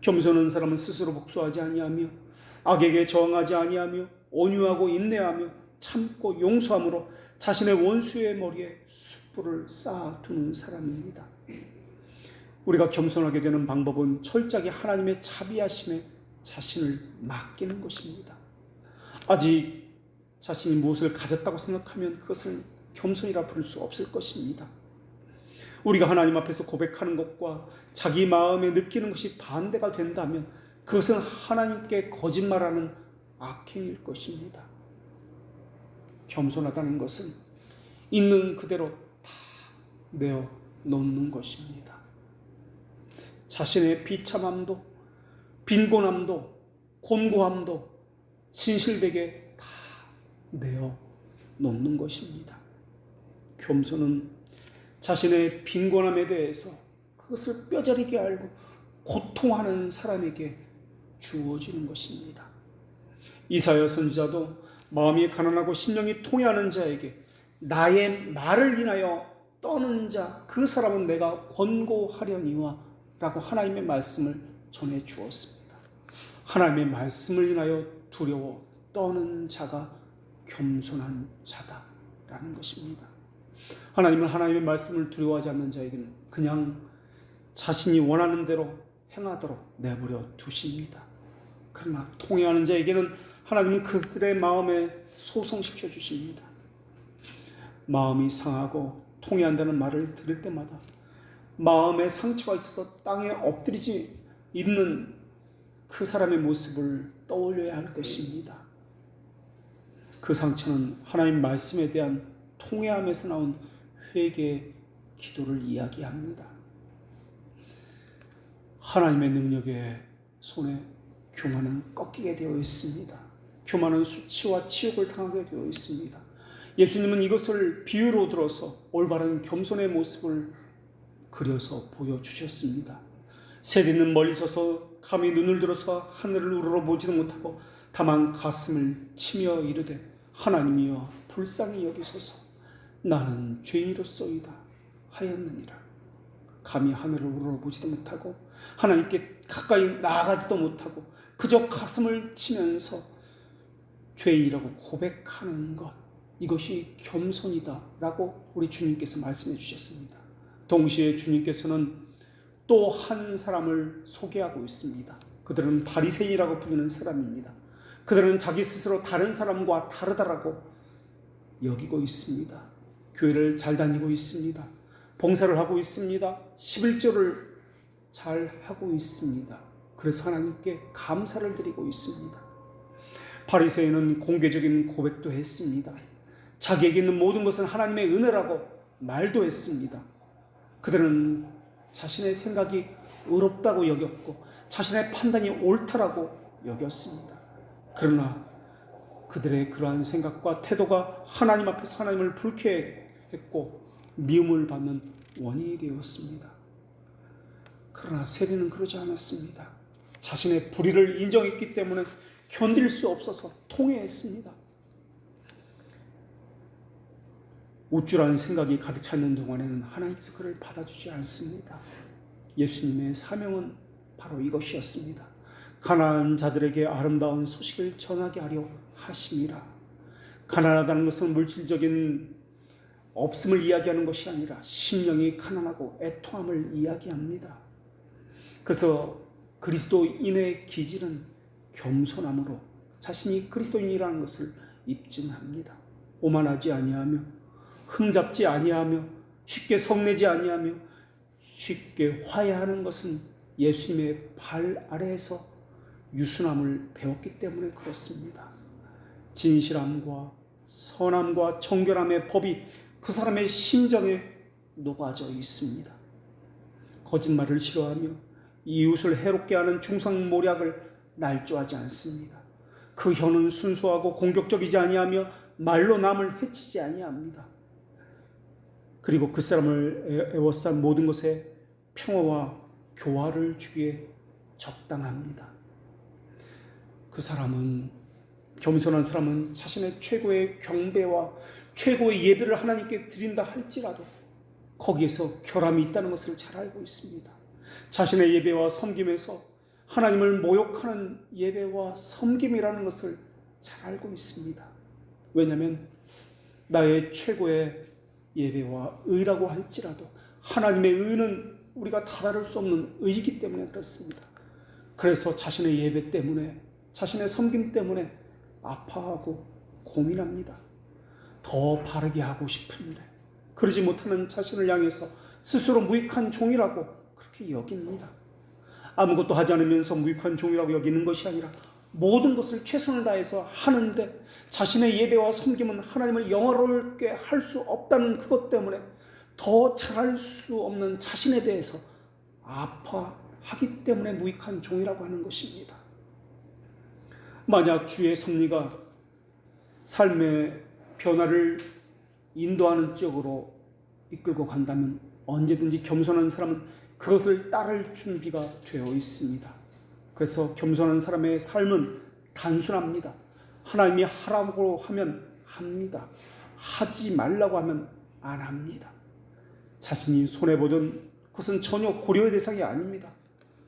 겸손한 사람은 스스로 복수하지 아니하며 악에게 저항하지 아니하며 온유하고 인내하며 참고 용서함으로 자신의 원수의 머리에 숯불을 쌓아두는 사람입니다. 우리가 겸손하게 되는 방법은 철저하게 하나님의 자비하심에 자신을 맡기는 것입니다. 아직 자신이 무엇을 가졌다고 생각하면 그것을 겸손이라 부를 수 없을 것입니다. 우리가 하나님 앞에서 고백하는 것과 자기 마음에 느끼는 것이 반대가 된다면 그것은 하나님께 거짓말하는 악행일 것입니다. 겸손하다는 것은 있는 그대로 다 내어놓는 것입니다. 자신의 비참함도 빈곤함도 곤고함도 진실되게 다 내어놓는 것입니다. 겸손은 자신의 빈곤함에 대해서 그것을 뼈저리게 알고 고통하는 사람에게 주어지는 것입니다. 이사야 선지자도 마음이 가난하고 심령이 통해하는 자에게 나의 말을 인하여 떠는 자 그 사람은 내가 권고하려니와 라고 하나님의 말씀을 전해 주었습니다. 하나님의 말씀을 인하여 두려워 떠는 자가 겸손한 자다라는 것입니다. 하나님은 하나님의 말씀을 두려워하지 않는 자에게는 그냥 자신이 원하는 대로 행하도록 내버려 두십니다. 그러나 통해하는 자에게는 하나님은 그들의 마음에 소송시켜 주십니다. 마음이 상하고 통해한다는 말을 들을 때마다 마음에 상처가 있어서 땅에 엎드리지 있는 그 사람의 모습을 떠올려야 할 것입니다. 그 상처는 하나님 말씀에 대한 통회함에서 나온 회개 기도를 이야기합니다. 하나님의 능력의 손에 교만은 꺾이게 되어 있습니다. 교만은 수치와 치욕을 당하게 되어 있습니다. 예수님은 이것을 비유로 들어서 올바른 겸손의 모습을 그려서 보여주셨습니다. 세리는 멀리 서서 감히 눈을 들어서 하늘을 우러러보지도 못하고 다만 가슴을 치며 이르되 하나님이여 불쌍히 여기소서 나는 죄인이로소이다 하였느니라. 감히 하늘을 우러러보지도 못하고 하나님께 가까이 나아가지도 못하고 그저 가슴을 치면서 죄인이라고 고백하는 것, 이것이 겸손이다 라고 우리 주님께서 말씀해 주셨습니다. 동시에 주님께서는 또 한 사람을 소개하고 있습니다. 그들은 바리새인이라고 불리는 사람입니다. 그들은 자기 스스로 다른 사람과 다르다라고 여기고 있습니다. 교회를 잘 다니고 있습니다. 봉사를 하고 있습니다. 11조를 잘 하고 있습니다. 그래서 하나님께 감사를 드리고 있습니다. 바리새인은 공개적인 고백도 했습니다. 자기에게 있는 모든 것은 하나님의 은혜라고 말도 했습니다. 그들은 자신의 생각이 의롭다고 여겼고 자신의 판단이 옳다라고 여겼습니다. 그러나 그들의 그러한 생각과 태도가 하나님 앞에서 하나님을 불쾌했고 미움을 받는 원인이 되었습니다. 그러나 세리는 그러지 않았습니다. 자신의 불의를 인정했기 때문에 견딜 수 없어서 통회했습니다. 우쭐한 생각이 가득 차 있는 동안에는 하나님께서 그를 받아주지 않습니다. 예수님의 사명은 바로 이것이었습니다. 가난한 자들에게 아름다운 소식을 전하게 하려 하심이라. 가난하다는 것은 물질적인 없음을 이야기하는 것이 아니라 심령이 가난하고 애통함을 이야기합니다. 그래서 그리스도인의 기질은 겸손함으로 자신이 그리스도인이라는 것을 입증합니다. 오만하지 아니하며 흠잡지 아니하며 쉽게 성내지 아니하며 쉽게 화해하는 것은 예수님의 발 아래에서 유순함을 배웠기 때문에 그렇습니다. 진실함과 선함과 정결함의 법이 그 사람의 심정에 녹아져 있습니다. 거짓말을 싫어하며 이웃을 해롭게 하는 중상모략을 날조하지 않습니다. 그 혀는 순수하고 공격적이지 아니하며 말로 남을 해치지 아니합니다. 그리고 그 사람을 애워싼 모든 것에 평화와 교화를 주기에 적당합니다. 그 사람은, 겸손한 사람은 자신의 최고의 경배와 최고의 예배를 하나님께 드린다 할지라도 거기에서 결함이 있다는 것을 잘 알고 있습니다. 자신의 예배와 섬김에서 하나님을 모욕하는 예배와 섬김이라는 것을 잘 알고 있습니다. 왜냐하면 나의 최고의 예배와 의라고 할지라도 하나님의 의는 우리가 다다를 수 없는 의이기 때문에 그렇습니다. 그래서 자신의 예배 때문에, 자신의 섬김 때문에 아파하고 고민합니다. 더 바르게 하고 싶은데 그러지 못하는 자신을 향해서 스스로 무익한 종이라고 그렇게 여깁니다. 아무것도 하지 않으면서 무익한 종이라고 여기는 것이 아니라 모든 것을 최선을 다해서 하는데 자신의 예배와 섬김은 하나님을 영화롭게 할 수 없다는 그것 때문에 더 잘할 수 없는 자신에 대해서 아파하기 때문에 무익한 종이라고 하는 것입니다. 만약 주의 섭리가 삶의 변화를 인도하는 쪽으로 이끌고 간다면 언제든지 겸손한 사람은 그것을 따를 준비가 되어 있습니다. 그래서 겸손한 사람의 삶은 단순합니다. 하나님이 하라고 하면 합니다. 하지 말라고 하면 안 합니다. 자신이 손해보던 그것은 전혀 고려의 대상이 아닙니다.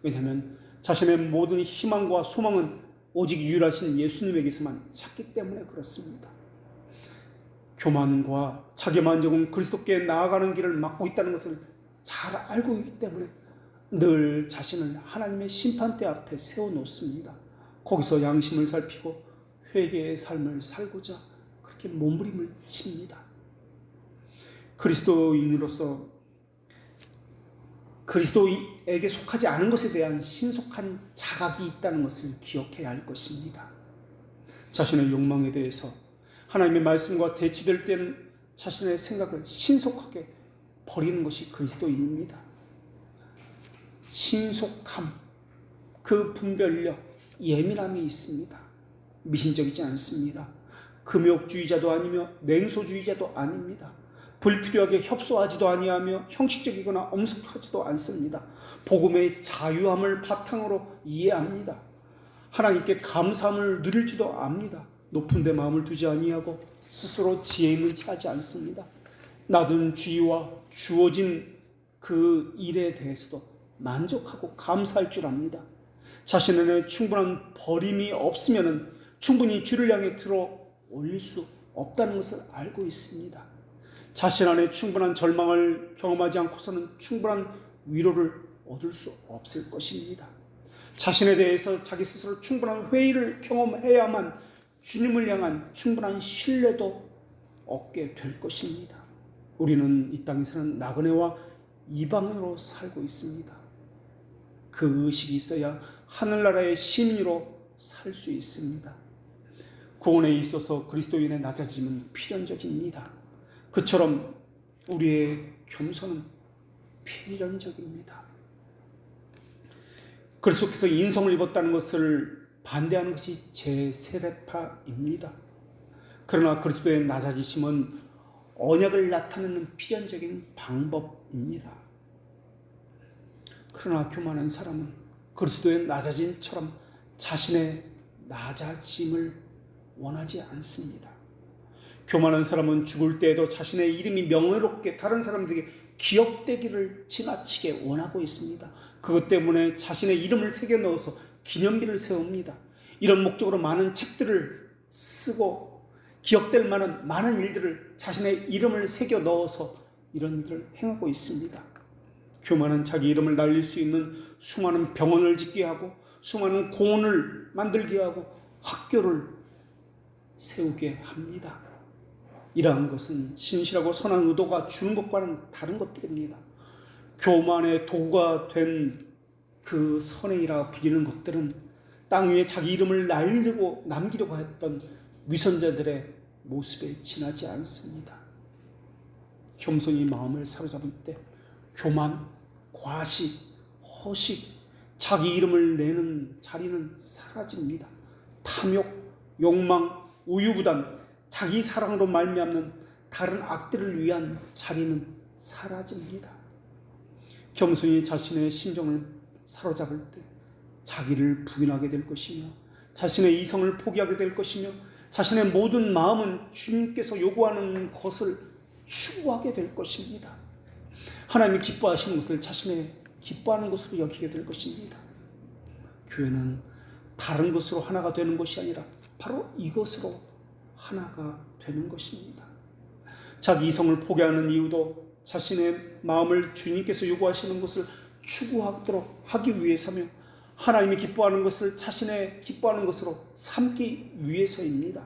왜냐하면 자신의 모든 희망과 소망은 오직 유일하신 예수님에게서만 찾기 때문에 그렇습니다. 교만과 자기만족은 그리스도께 나아가는 길을 막고 있다는 것을 잘 알고 있기 때문에 늘 자신을 하나님의 심판대 앞에 세워놓습니다. 거기서 양심을 살피고 회개의 삶을 살고자 그렇게 몸부림을 칩니다. 그리스도인으로서 그리스도에게 속하지 않은 것에 대한 신속한 자각이 있다는 것을 기억해야 할 것입니다. 자신의 욕망에 대해서 하나님의 말씀과 대치될 때는 자신의 생각을 신속하게 버리는 것이 그리스도인입니다. 신속함, 그 분별력, 예민함이 있습니다. 미신적이지 않습니다. 금욕주의자도 아니며 냉소주의자도 아닙니다. 불필요하게 협소하지도 아니하며 형식적이거나 엄숙하지도 않습니다. 복음의 자유함을 바탕으로 이해합니다. 하나님께 감사함을 누릴 줄도 압니다. 높은 데 마음을 두지 아니하고 스스로 지혜 있는 체 하지 않습니다. 낮은 주의와 주어진 그 일에 대해서도 만족하고 감사할 줄 압니다. 자신 안에 충분한 버림이 없으면 충분히 주를 향해 들어 올릴 수 없다는 것을 알고 있습니다. 자신 안에 충분한 절망을 경험하지 않고서는 충분한 위로를 얻을 수 없을 것입니다. 자신에 대해서 자기 스스로 충분한 회의를 경험해야만 주님을 향한 충분한 신뢰도 얻게 될 것입니다. 우리는 이 땅에서는 나그네와 이방인으로 살고 있습니다. 그 의식이 있어야 하늘나라의 시민으로 살 수 있습니다. 구원에 있어서 그리스도인의 낮아짐은 필연적입니다. 그처럼 우리의 겸손은 필연적입니다. 그리스도께서 인성을 입었다는 것을 반대하는 것이 제세례파입니다. 그러나 그리스도의 낮아지심은 언약을 나타내는 필연적인 방법입니다. 그러나 교만한 사람은 그리스도의 낮아짐처럼 자신의 낮아짐을 원하지 않습니다. 교만한 사람은 죽을 때에도 자신의 이름이 명예롭게 다른 사람들에게 기억되기를 지나치게 원하고 있습니다. 그것 때문에 자신의 이름을 새겨 넣어서 기념비를 세웁니다. 이런 목적으로 많은 책들을 쓰고 기억될 만한 많은 일들을 자신의 이름을 새겨 넣어서 이런 일을 행하고 있습니다. 교만은 자기 이름을 날릴 수 있는 수많은 병원을 짓게 하고 수많은 공원을 만들게 하고 학교를 세우게 합니다. 이러한 것은 신실하고 선한 의도가 주는 것과는 다른 것들입니다. 교만의 도구가 된 그 선행이라 불리는 것들은 땅 위에 자기 이름을 날리고 남기려고 했던 위선자들의 모습에 지나지 않습니다. 겸손히 마음을 사로잡을 때 교만, 과시, 허식, 자기 이름을 내는 자리는 사라집니다. 탐욕, 욕망, 우유부단, 자기 사랑으로 말미암는 다른 악들을 위한 자리는 사라집니다. 겸손히 자신의 심정을 사로잡을 때 자기를 부인하게 될 것이며 자신의 이성을 포기하게 될 것이며 자신의 모든 마음은 주님께서 요구하는 것을 추구하게 될 것입니다. 하나님이 기뻐하시는 것을 자신의 기뻐하는 것으로 여기게 될 것입니다. 교회는 다른 것으로 하나가 되는 것이 아니라 바로 이것으로 하나가 되는 것입니다. 자기 이성을 포기하는 이유도 자신의 마음을 주님께서 요구하시는 것을 추구하도록 하기 위해서며 하나님이 기뻐하는 것을 자신의 기뻐하는 것으로 삼기 위해서입니다.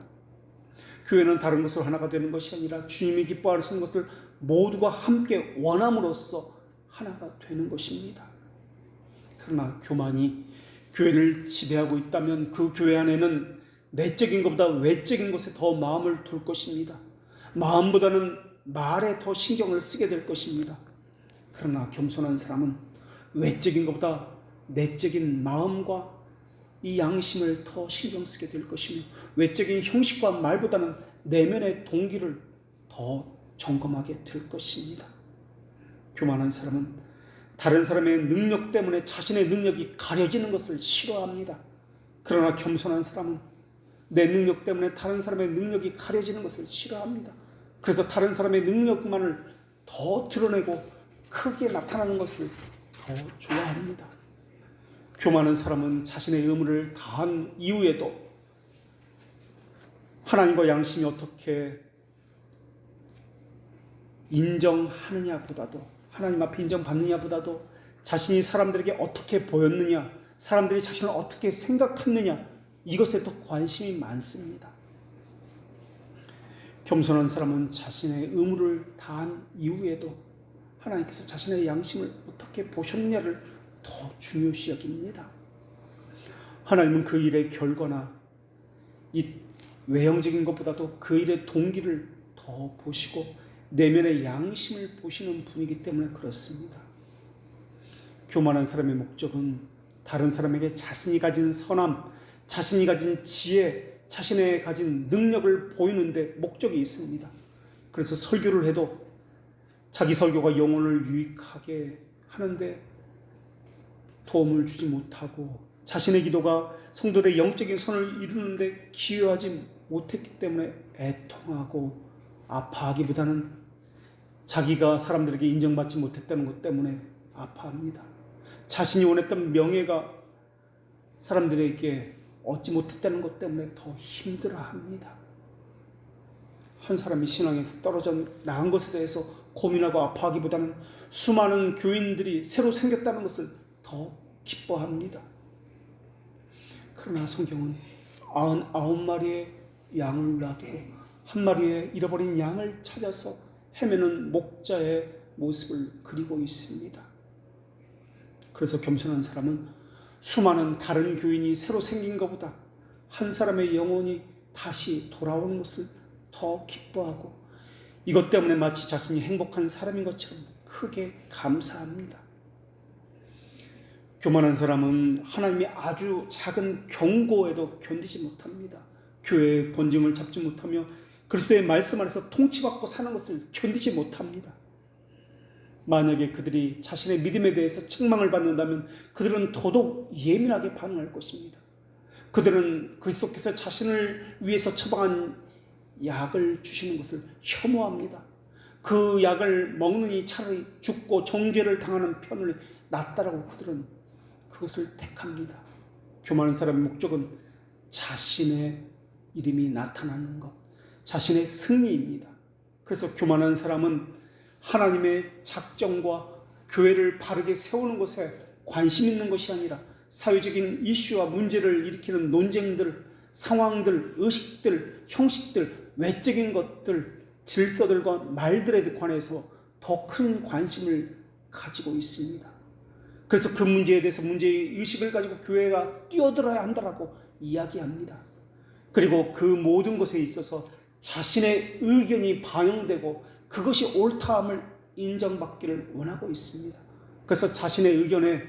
교회는 다른 것으로 하나가 되는 것이 아니라 주님이 기뻐하시는 것을 모두가 함께 원함으로써 하나가 되는 것입니다. 그러나 교만이 교회를 지배하고 있다면 그 교회 안에는 내적인 것보다 외적인 것에 더 마음을 둘 것입니다. 마음보다는 말에 더 신경을 쓰게 될 것입니다. 그러나 겸손한 사람은 외적인 것보다 내적인 마음과 이 양심을 더 신경 쓰게 될 것이며 외적인 형식과 말보다는 내면의 동기를 더 점검하게 될 것입니다. 교만한 사람은 다른 사람의 능력 때문에 자신의 능력이 가려지는 것을 싫어합니다. 그러나 겸손한 사람은 내 능력 때문에 다른 사람의 능력이 가려지는 것을 싫어합니다. 그래서 다른 사람의 능력만을 더 드러내고 크게 나타나는 것을 더 좋아합니다. 교만한 사람은 자신의 의무를 다한 이후에도 하나님과 양심이 어떻게 인정하느냐보다도, 하나님 앞에 인정받느냐보다도 자신이 사람들에게 어떻게 보였느냐, 사람들이 자신을 어떻게 생각했느냐, 이것에 더 관심이 많습니다. 겸손한 사람은 자신의 의무를 다한 이후에도 하나님께서 자신의 양심을 어떻게 보셨느냐를 더 중요시 여깁니다. 하나님은 그 일의 결과나 이 외형적인 것보다도 그 일의 동기를 더 보시고 내면의 양심을 보시는 분이기 때문에 그렇습니다. 교만한 사람의 목적은 다른 사람에게 자신이 가진 선함, 자신이 가진 지혜, 자신의 가진 능력을 보이는데 목적이 있습니다. 그래서 설교를 해도 자기 설교가 영혼을 유익하게 하는데 도움을 주지 못하고 자신의 기도가 성도들의 영적인 선을 이루는데 기여하지 못했기 때문에 애통하고 아파하기보다는 자기가 사람들에게 인정받지 못했다는 것 때문에 아파합니다. 자신이 원했던 명예가 사람들에게 얻지 못했다는 것 때문에 더 힘들어합니다. 한 사람이 신앙에서 떨어져 나간 것에 대해서 고민하고 아파하기보다는 수많은 교인들이 새로 생겼다는 것을 더 기뻐합니다. 그러나 성경은 99마리의 양을 놔두고 한 마리의 잃어버린 양을 찾아서 헤매는 목자의 모습을 그리고 있습니다. 그래서 겸손한 사람은 수많은 다른 교인이 새로 생긴 것보다 한 사람의 영혼이 다시 돌아오는 것을 더 기뻐하고 이것 때문에 마치 자신이 행복한 사람인 것처럼 크게 감사합니다. 교만한 사람은 하나님의 아주 작은 경고에도 견디지 못합니다. 교회의 본증을 잡지 못하며 그리스도의 말씀 안에서 통치받고 사는 것을 견디지 못합니다. 만약에 그들이 자신의 믿음에 대해서 책망을 받는다면 그들은 더더욱 예민하게 반응할 것입니다. 그들은 그리스도께서 자신을 위해서 처방한 약을 주시는 것을 혐오합니다. 그 약을 먹느니 차라리 죽고 정죄를 당하는 편을 낫다라고 그들은 그것을 택합니다. 교만한 사람의 목적은 자신의 이름이 나타나는 것, 자신의 승리입니다. 그래서 교만한 사람은 하나님의 작정과 교회를 바르게 세우는 것에 관심 있는 것이 아니라 사회적인 이슈와 문제를 일으키는 논쟁들, 상황들, 의식들, 형식들, 외적인 것들, 질서들과 말들에 관해서 더 큰 관심을 가지고 있습니다. 그래서 그 문제에 대해서 문제의식을 가지고 교회가 뛰어들어야 한다라고 이야기합니다. 그리고 그 모든 것에 있어서 자신의 의견이 반영되고 그것이 옳다함을 인정받기를 원하고 있습니다. 그래서 자신의 의견에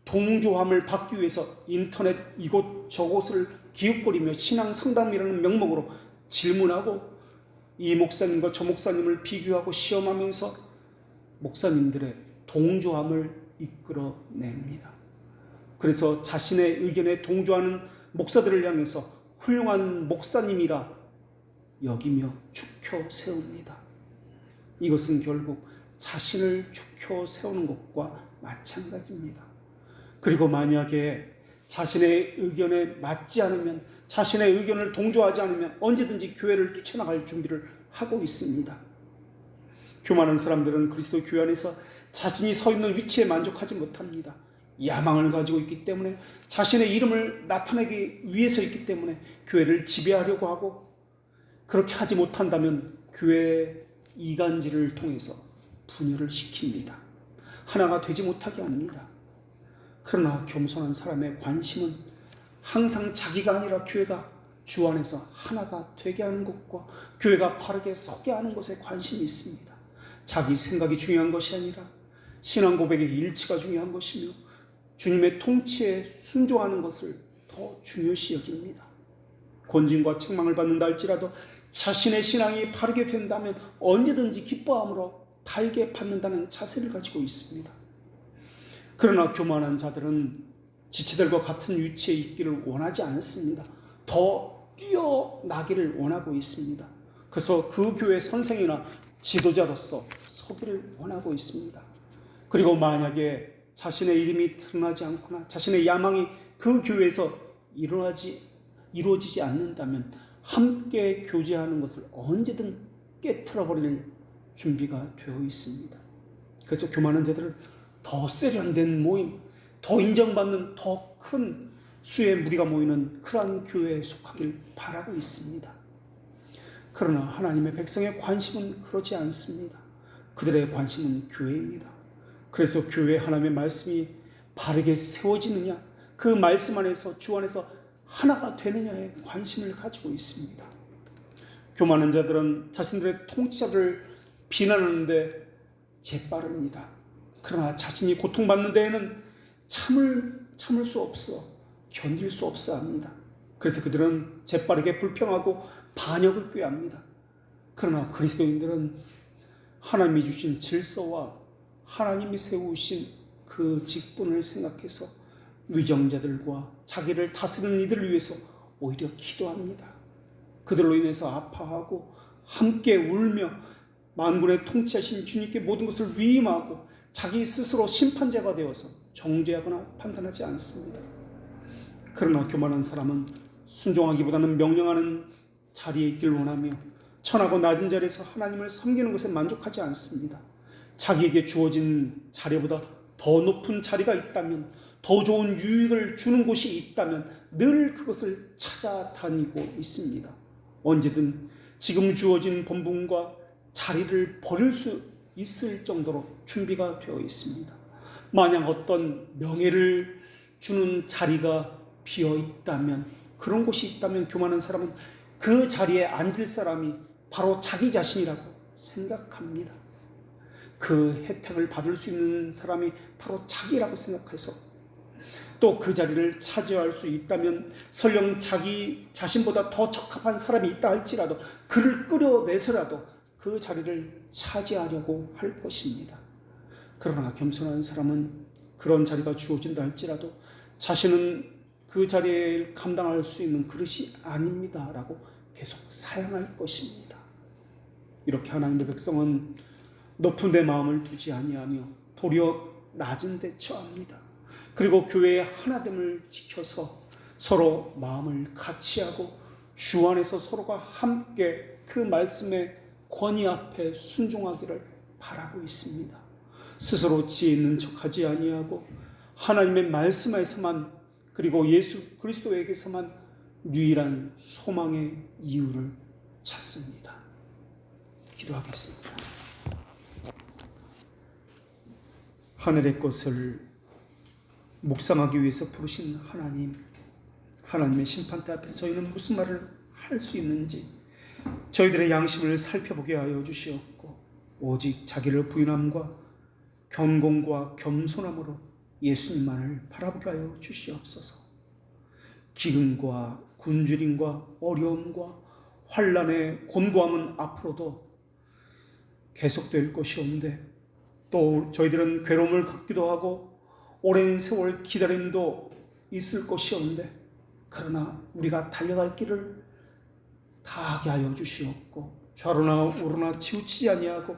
동조함을 받기 위해서 인터넷 이곳저곳을 기웃거리며 신앙 상담이라는 명목으로 질문하고 이 목사님과 저 목사님을 비교하고 시험하면서 목사님들의 동조함을 이끌어냅니다. 그래서 자신의 의견에 동조하는 목사들을 향해서 훌륭한 목사님이라 여기며 축혀 세웁니다. 이것은 결국 자신을 축혀 세우는 것과 마찬가지입니다. 그리고 만약에 자신의 의견에 맞지 않으면, 자신의 의견을 동조하지 않으면 언제든지 교회를 뛰쳐나갈 준비를 하고 있습니다. 교만한 사람들은 그리스도 교회 안에서 자신이 서 있는 위치에 만족하지 못합니다. 야망을 가지고 있기 때문에, 자신의 이름을 나타내기 위해서 있기 때문에 교회를 지배하려고 하고, 그렇게 하지 못한다면 교회의 이간질을 통해서 분열을 시킵니다. 하나가 되지 못하게 합니다. 그러나 겸손한 사람의 관심은 항상 자기가 아니라 교회가 주 안에서 하나가 되게 하는 것과 교회가 바르게 서게 하는 것에 관심이 있습니다. 자기 생각이 중요한 것이 아니라 신앙 고백의 일치가 중요한 것이며 주님의 통치에 순종하는 것을 더 중요시 여깁니다. 권징과 책망을 받는다 할지라도 자신의 신앙이 바르게 된다면 언제든지 기뻐함으로 달게 받는다는 자세를 가지고 있습니다. 그러나 교만한 자들은 지체들과 같은 위치에 있기를 원하지 않습니다. 더 뛰어나기를 원하고 있습니다. 그래서 그 교회 선생이나 지도자로서 서기를 원하고 있습니다. 그리고 만약에 자신의 이름이 드러나지 않거나 자신의 야망이 그 교회에서 이루어지지 않는다면 함께 교제하는 것을 언제든 깨트려버릴 준비가 되어 있습니다. 그래서 교만한 자들은 더 세련된 모임, 더 인정받는 더 큰 수의 무리가 모이는 그러한 교회에 속하길 바라고 있습니다. 그러나 하나님의 백성의 관심은 그러지 않습니다. 그들의 관심은 교회입니다. 그래서 교회 하나님의 말씀이 바르게 세워지느냐, 그 말씀 안에서 주 안에서 하나가 되느냐에 관심을 가지고 있습니다. 교만한 자들은 자신들의 통치자를 비난하는데 재빠릅니다. 그러나 자신이 고통받는 데에는 참을 수 없어, 견딜 수 없어 합니다. 그래서 그들은 재빠르게 불평하고 반역을 꾀합니다. 그러나 그리스도인들은 하나님이 주신 질서와 하나님이 세우신 그 직분을 생각해서 위정자들과 자기를 다스리는 이들을 위해서 오히려 기도합니다. 그들로 인해서 아파하고 함께 울며 만군의 통치하신 주님께 모든 것을 위임하고 자기 스스로 심판자가 되어서 정죄하거나 판단하지 않습니다. 그러나 교만한 사람은 순종하기보다는 명령하는 자리에 있길 원하며 천하고 낮은 자리에서 하나님을 섬기는 것에 만족하지 않습니다. 자기에게 주어진 자리보다 더 높은 자리가 있다면, 더 좋은 유익을 주는 곳이 있다면 늘 그것을 찾아다니고 있습니다. 언제든 지금 주어진 본분과 자리를 버릴 수 있을 정도로 준비가 되어 있습니다. 만약 어떤 명예를 주는 자리가 비어 있다면, 그런 곳이 있다면 교만한 사람은 그 자리에 앉을 사람이 바로 자기 자신이라고 생각합니다. 그 혜택을 받을 수 있는 사람이 바로 자기라고 생각해서 또 그 자리를 차지할 수 있다면 설령 자기 자신보다 더 적합한 사람이 있다 할지라도 그를 끌어내서라도 그 자리를 차지하려고 할 것입니다. 그러나 겸손한 사람은 그런 자리가 주어진다 할지라도 자신은 그 자리에 감당할 수 있는 그릇이 아닙니다 라고 계속 사양할 것입니다. 이렇게 하나님의 백성은 높은 데 마음을 두지 아니하며 도리어 낮은 데 처합니다. 그리고 교회의 하나됨을 지켜서 서로 마음을 같이하고 주 안에서 서로가 함께 그 말씀의 권위 앞에 순종하기를 바라고 있습니다. 스스로 지혜 있는 척하지 아니하고 하나님의 말씀에서만, 그리고 예수 그리스도에게서만 유일한 소망의 이유를 찾습니다. 기도하겠습니다. 하늘의 것을 묵상하기 위해서 부르신 하나님, 하나님의 심판대 앞에서 저희는 무슨 말을 할 수 있는지 저희들의 양심을 살펴보게 하여 주시옵고, 오직 자기를 부인함과 견공과 겸손함으로 예수님만을 바라보게 하여 주시옵소서. 기근과 굶주림과 어려움과 환난의 곤고함은 앞으로도 계속될 것이온데, 또 저희들은 괴로움을 겪기도 하고 오랜 세월 기다림도 있을 것이온데, 그러나 우리가 달려갈 길을 다하게 하여 주시옵고, 좌로나 우로나 치우치지 아니하고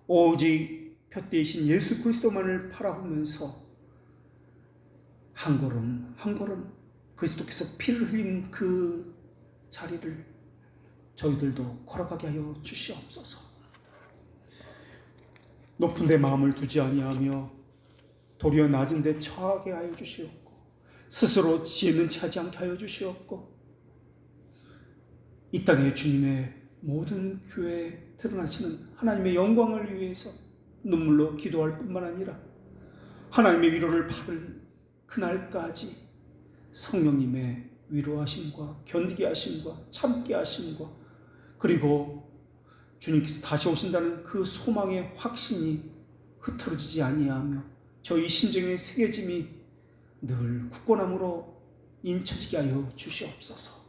오직 푯대이신 예수 그리스도만을 바라보면서 한 걸음 한 걸음 그리스도께서 피를 흘린 그 자리를 저희들도 걸어가게 하여 주시옵소서. 높은 데 마음을 두지 아니하며 도리어 낮은 데 처하게 하여 주시옵고, 스스로 지혜는 차지 않게 하여 주시옵고, 이 땅에 주님의 모든 교회에 드러나시는 하나님의 영광을 위해서 눈물로 기도할 뿐만 아니라 하나님의 위로를 받을 그날까지 성령님의 위로하심과 견디게 하심과 참게 하심과 그리고 주님께서 다시 오신다는 그 소망의 확신이 흐트러지지 아니하며 저희 심정의 새겨짐이 늘 굳건함으로 인쳐지게 하여 주시옵소서.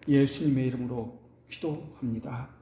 예수님의 이름으로 기도합니다.